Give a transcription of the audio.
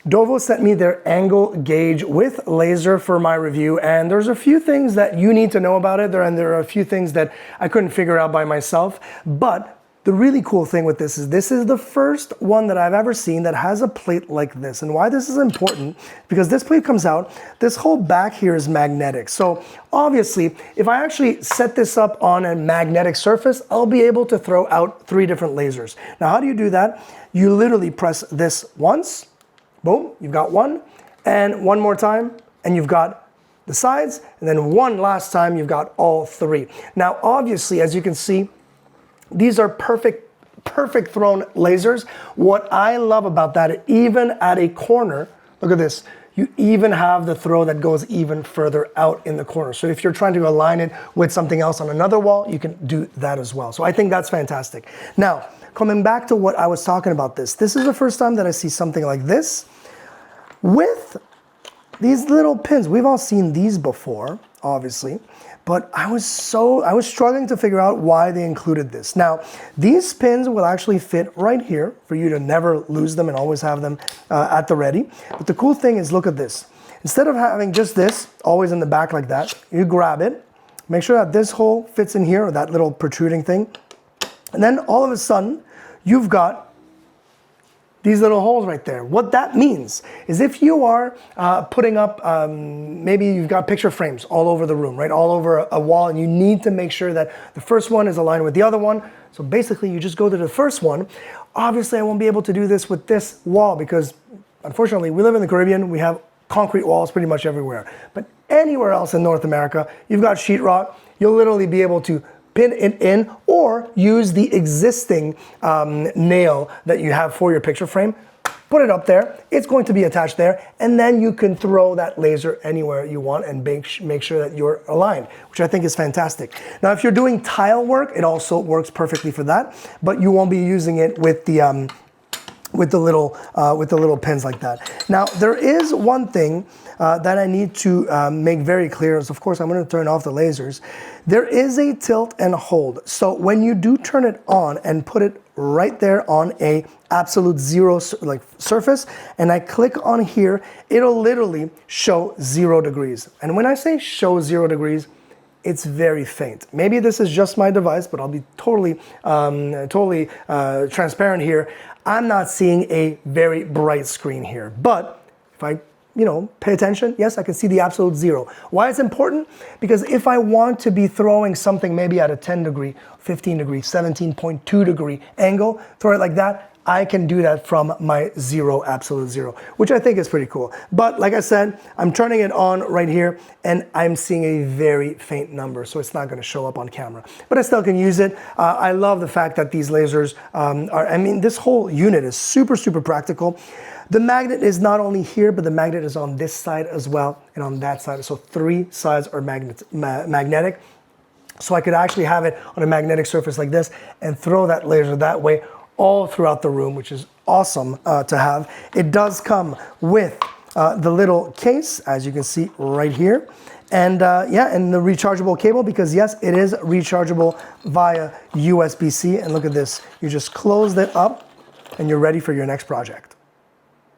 DOVOH sent me their angle gauge with laser for my review, and there's a few things that you need to know about it, and there are a few things that I couldn't figure out by myself. But the really cool thing with this is the first one that I've ever seen that has a plate like this. And why this is important, because this plate comes out, this whole back here is magnetic. So obviously, if I actually set this up on a magnetic surface, I'll be able to throw out 3 different lasers. Now, how do you do that? You literally press this once, boom, you've got one, and one more time, and you've got the sides, and then one last time, you've got all 3. Now, obviously, as you can see, these are perfect thrown lasers. What I love about that, even at a corner, look at this, you even have the throw that goes even further out in the corner. So if you're trying to align it with something else on another wall, you can do that as well. So I think that's fantastic. Now, coming back to what I was talking about this is the first time that I see something like this with these little pins. We've all seen these before, obviously, but I was struggling to figure out why they included this. Now, these pins will actually fit right here for you to never lose them and always have them at the ready. But the cool thing is, look at this. Instead of having just this always in the back like that, you grab it, make sure that this hole fits in here, or that little protruding thing, and then all of a sudden, you've got these little holes right there. What that means is if you are putting up, maybe you've got picture frames all over the room, right? All over a wall, and you need to make sure that the first one is aligned with the other one. So basically you just go to the first one. Obviously I won't be able to do this with this wall because unfortunately we live in the Caribbean, we have concrete walls pretty much everywhere. But anywhere else in North America, you've got sheetrock, you'll literally be able to pin it in or use the existing nail that you have for your picture frame, put it up there, it's going to be attached there, and then you can throw that laser anywhere you want and make sure that you're aligned, which I think is fantastic. Now, if you're doing tile work, it also works perfectly for that, but you won't be using it with the little pins like that. Now, there is one thing that I need to make very clear is, of course, I'm going to turn off the lasers. There is a tilt and hold. So when you do turn it on and put it right there on a absolute zero like surface, and I click on here, it'll literally show 0 degrees. And when I say show 0 degrees, it's very faint. Maybe this is just my device, but I'll be totally transparent here. I'm not seeing a very bright screen here, but if I pay attention, yes, I can see the absolute 0. Why it's important? Because if I want to be throwing something maybe at a 10 degree, 15 degree, 17.2 degree angle, throw it like that, I can do that from my absolute 0, which I think is pretty cool. But like I said, I'm turning it on right here and I'm seeing a very faint number, so it's not gonna show up on camera. But I still can use it. I love the fact that these lasers this whole unit is super practical. The magnet is not only here, but the magnet is on this side as well and on that side. So 3 sides are magnetic. So I could actually have it on a magnetic surface like this and throw that laser that way all throughout the room, which is awesome to have. It does come with the little case, as you can see right here. And and the rechargeable cable, because yes, it is rechargeable via USB-C. And look at this, you just close it up and you're ready for your next project.